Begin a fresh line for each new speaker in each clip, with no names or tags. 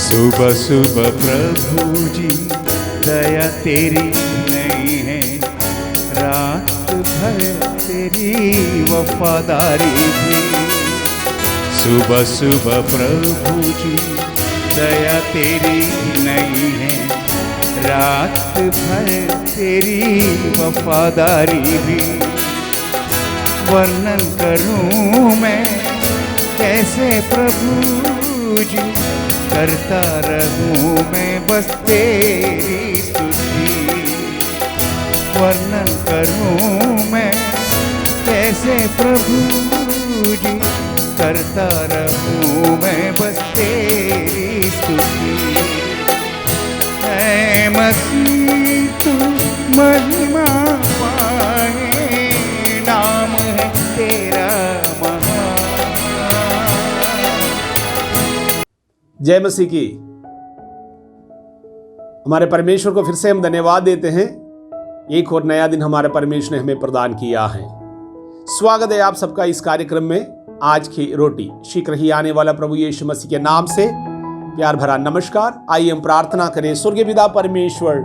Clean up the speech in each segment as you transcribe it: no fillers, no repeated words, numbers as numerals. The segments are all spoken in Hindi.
सुबह सुबह प्रभु जी दया तेरी नहीं है, रात भर तेरी वफादारी भी। सुबह सुबह प्रभु जी दया तेरी नहीं है, रात भर तेरी वफादारी भी। वर्णन करूं मैं कैसे प्रभु जी, करता रहूं मैं बस तेरी स्तुति। वर्णन करूं मैं कैसे प्रभु जी, करता रहूं मैं बस तेरी स्तुति। ऐ मसीह तू महिमा पाए, नाम है तेरा महान।
जय मसीह की। हमारे परमेश्वर को फिर से हम धन्यवाद देते हैं। एक और नया दिन हमारे परमेश्वर ने हमें प्रदान किया है। स्वागत है आप सबका इस कार्यक्रम में। आज की रोटी शीघ्र ही आने वाला प्रभु यीशु मसीह के नाम से प्यार भरा नमस्कार। आइए हम प्रार्थना करें। स्वर्गीय पिता परमेश्वर,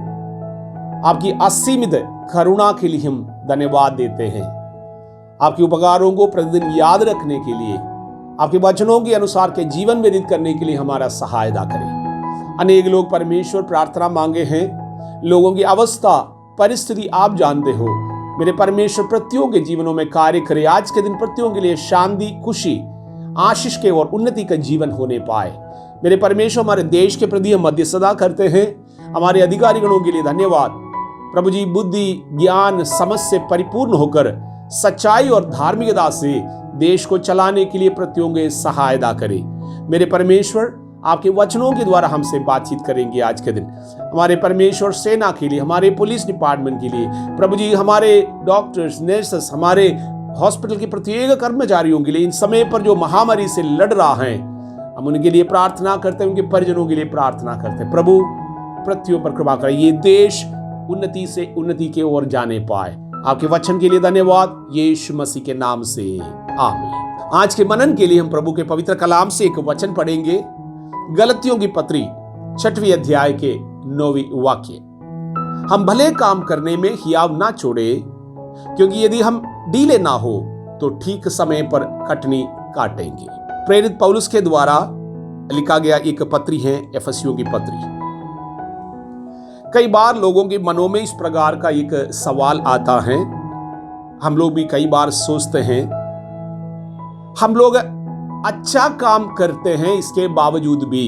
आपकी असीमित करुणा के लिए हम धन्यवाद देते हैं। आपके उपकारों को प्रतिदिन याद रखने के लिए, आपके वचनों के अनुसार के जीवन व्यतीत करने के लिए हमारा सहायता करें। अनेक लोग परमेश्वर प्रार्थना मांगे हैं। लोगों की अवस्था परिस्थिति आप जानते हो। मेरे परमेश्वर प्रत्येकों के जीवनों में कार्य करे। आज के दिन प्रत्येकों के लिए शांति, खुशी, आशीष के और उन्नति का जीवन होने पाए। मेरे परमेश्वर, हमारे देश के प्रति हम मध्यस्थता करते हैं। हमारे अधिकारीगणों के लिए धन्यवाद। प्रभु जी, बुद्धि, ज्ञान, समझ से परिपूर्ण होकर सच्चाई और धार्मिकता से देश को चलाने के लिए प्रत्येकों की सहायता करें। मेरे परमेश्वर, आपके वचनों के द्वारा हमसे बातचीत करेंगे। आज के दिन हमारे परमेश्वर सेना के लिए, हमारे पुलिस डिपार्टमेंट के लिए, प्रभु जी, हमारे डॉक्टर्स, नर्सेस, हमारे हॉस्पिटल के प्रत्येक कर्मचारियों के लिए, इन समय पर जो महामारी से लड़ रहा है, हम उनके लिए प्रार्थना करते हैं, उनके परिजनों के लिए प्रार्थना करते हैं। प्रभु, प्रत्येक पर कृपा करें। ये देश उन्नति से उन्नति की ओर जाने पाए। आपके वचन के लिए धन्यवाद, यीशु मसीह के नाम से आमीन। आज के मनन के लिए हम प्रभु के पवित्र कलाम से एक वचन पढ़ेंगे। गलतियों की पत्री 6वें अध्याय के 9वें वाक्य। हम भले काम करने में हियाव ना छोड़े, क्योंकि यदि हम ढीले ना हो तो ठीक समय पर कटनी काटेंगे। प्रेरित पौलुस के द्वारा लिखा गया एक पत्री है, एफिसियों की पत्री। कई बार लोगों के मनों में इस प्रकार का एक सवाल आता है। हम लोग भी कई बार सोचते हैं, हम लोग अच्छा काम करते हैं, इसके बावजूद भी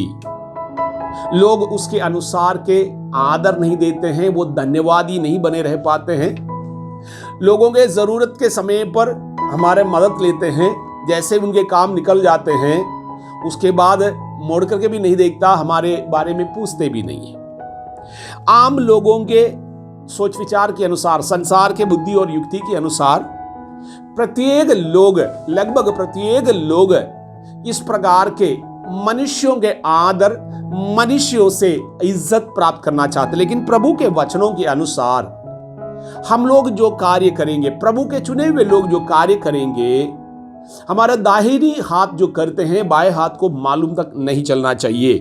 लोग उसके अनुसार के आदर नहीं देते हैं, वो धन्यवादी नहीं बने रह पाते हैं। लोगों के जरूरत के समय पर हमारे मदद लेते हैं, जैसे उनके काम निकल जाते हैं उसके बाद मोड़ करके भी नहीं देखता, हमारे बारे में पूछते भी नहीं है। आम लोगों के सोच विचार के अनुसार, संसार के बुद्धि और युक्ति के अनुसार लगभग प्रत्येक लोग इस प्रकार के मनुष्यों के आदर, मनुष्यों से इज्जत प्राप्त करना चाहते। लेकिन प्रभु के वचनों के अनुसार हम लोग जो कार्य करेंगे, प्रभु के चुने हुए लोग जो कार्य करेंगे, हमारा दाहिनी हाथ जो करते हैं, बाएं हाथ को मालूम तक नहीं चलना चाहिए।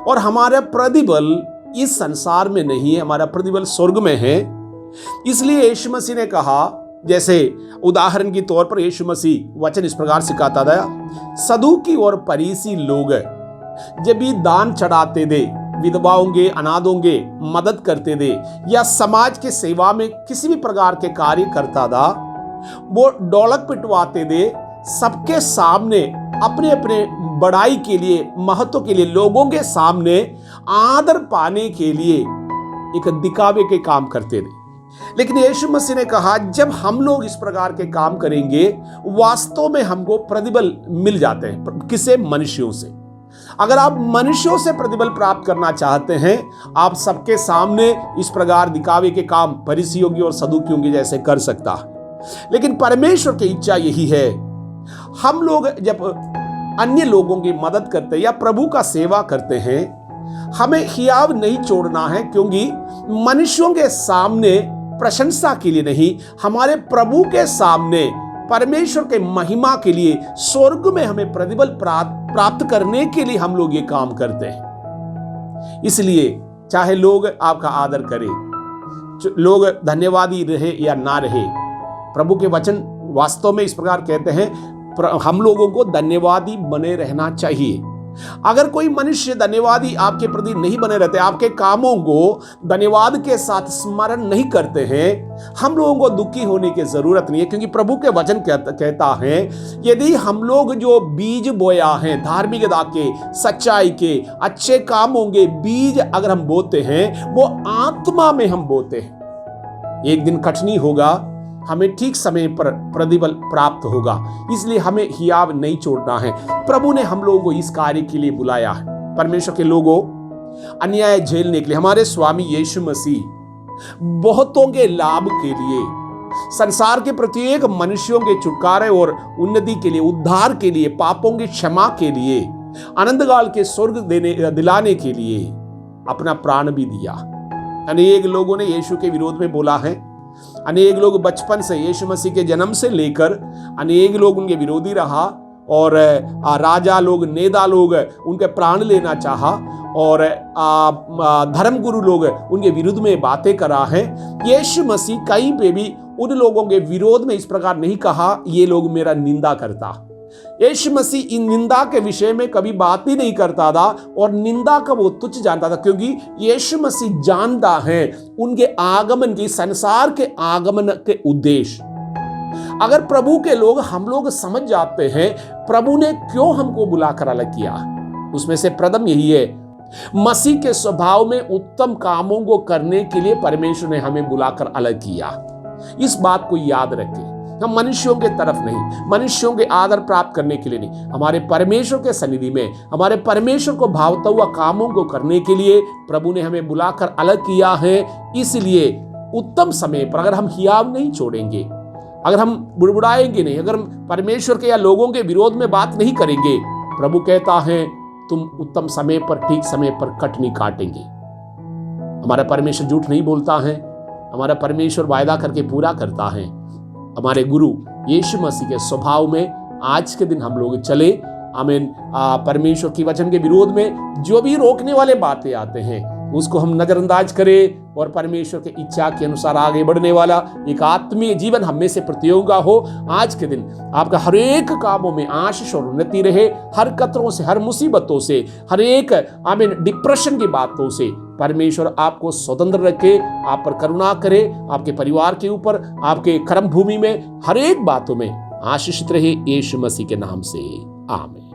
और हमारा प्रतिबल इस संसार में नहीं है, हमारा प्रतिबल स्वर्ग में है। इसलिए यीशु मसीह ने कहा, जैसे उदाहरण के तौर पर यीशु मसीह वचन इस प्रकार सिखाता था, सदूकी और फरीसी लोग जब भी दान चढ़ाते थे, विधवाओं के, अनाथों के मदद करते थे, या समाज के सेवा में किसी भी प्रकार के कार्य करता था, वो ढोलक पिटवाते थे सबके सामने, अपने अपने बड़ाई के लिए, महत्व के लिए, लोगों के सामने आदर पाने के लिए एक दिखावे के काम करते थे। लेकिन यीशु मसीह ने कहा, जब हम लोग इस प्रकार के काम करेंगे, वास्तव में हमको प्रतिबल मिल जाते हैं। किसे? मनुष्यों से। अगर आप मनुष्यों से प्रतिबल प्राप्त करना चाहते हैं, आप सबके सामने इस प्रकार दिखावे के काम फरीसियों की और सदूकियों की जैसे कर सकता है। लेकिन परमेश्वर की इच्छा यही है, हम लोग जब अन्य लोगों की मदद करते हैं या प्रभु का सेवा करते हैं, हमें हियाव नहीं छोड़ना है, क्योंकि मनुष्यों के सामने प्रशंसा के लिए नहीं, हमारे प्रभु के सामने परमेश्वर के महिमा के लिए, स्वर्ग में हमें प्रतिफल प्राप्त करने के लिए हम लोग ये काम करते हैं। इसलिए चाहे लोग आपका आदर करें, लोग धन्यवादी रहे या ना रहे, प्रभु के वचन वास्तव में इस प्रकार कहते हैं, हम लोगों को धन्यवादी बने रहना चाहिए। अगर कोई मनुष्य धन्यवादी आपके प्रति नहीं बने रहते, आपके कामों को धन्यवाद के साथ स्मरण नहीं करते हैं, हम लोगों को दुखी होने की जरूरत नहीं है, क्योंकि प्रभु के वचन कहता है, यदि हम लोग जो बीज बोया है धार्मिकता के, सच्चाई के, अच्छे कामों के बीज अगर हम बोते हैं, वो आत्मा में हम बोते हैं, एक दिन कठिनी होगा, हमें ठीक समय पर प्रतिफल प्राप्त होगा। इसलिए हमें हियाव नहीं छोड़ना है। प्रभु ने हम लोगों को इस कार्य के लिए बुलाया है। परमेश्वर के लोगों, अन्याय झेलने के लिए हमारे स्वामी यीशु मसीह बहुतों के लाभ के लिए, संसार के प्रत्येक मनुष्यों के छुटकारे और उन्नति के लिए, उद्धार के लिए, पापों की क्षमा के लिए, अनंतकाल के स्वर्ग दिलाने के लिए अपना प्राण भी दिया। अनेक लोगों ने यीशु के विरोध में बोला है, अनेक लोग बचपन से यीशु मसीह के जन्म से लेकर अनेक लोग उनके विरोधी रहा, और राजा लोग, नेता लोग उनके प्राण लेना चाहा, और धर्मगुरु लोग उनके विरुद्ध में बातें करा है। यीशु मसीह कहीं पे भी उन लोगों के विरोध में इस प्रकार नहीं कहा, ये लोग मेरा निंदा करता। यीशु मसीह इन निंदा के विषय में कभी बात ही नहीं करता था, और निंदा का वो तुच्छ जानता था, क्योंकि यीशु मसीह जानता है उनके आगमन की, संसार के आगमन के उद्देश्य। अगर प्रभु के लोग, हम लोग समझ जाते हैं प्रभु ने क्यों हमको बुलाकर अलग किया, उसमें से प्रथम यही है, मसीह के स्वभाव में उत्तम कामों को करने के लिए परमेश्वर ने हमें बुलाकर अलग किया। इस बात को याद रखें। हम मनुष्यों के तरफ नहीं, मनुष्यों के आदर प्राप्त करने के लिए नहीं, हमारे परमेश्वर के सन्निधि में हमारे परमेश्वर को भावता हुआ कामों को करने के लिए प्रभु ने हमें बुलाकर अलग किया है। इसलिए उत्तम समय पर अगर हम हियाव नहीं छोड़ेंगे, अगर हम बुड़बुड़ाएंगे नहीं, अगर हम परमेश्वर के या लोगों के विरोध में बात नहीं करेंगे, प्रभु कहता है तुम उत्तम समय पर, ठीक समय पर कटनी काटेंगे। हमारा परमेश्वर झूठ नहीं बोलता है, हमारा परमेश्वर वायदा करके पूरा करता है। हमारे गुरु यीशु मसीह के स्वभाव में आज के दिन हम लोग चले। आमीन। परमेश्वर की वचन के विरोध में जो भी रोकने वाले बातें आते हैं उसको हम नजरअंदाज करें, और परमेश्वर की इच्छा के अनुसार आगे बढ़ने वाला एक आत्मीय जीवन हम में से प्रत्येक का हो। आज के दिन आपका हर एक कामों में आशीष और उन्नति रहे, हर कतरों से, हर मुसीबतों से, हर एक आमीन डिप्रेशन की बातों से परमेश्वर आपको स्वतंत्र रखे, आप पर करुणा करे, आपके परिवार के ऊपर, आपके कर्म भूमि में हर एक बातों में आशीषित रहे, यीशु मसीह के नाम से आमीन।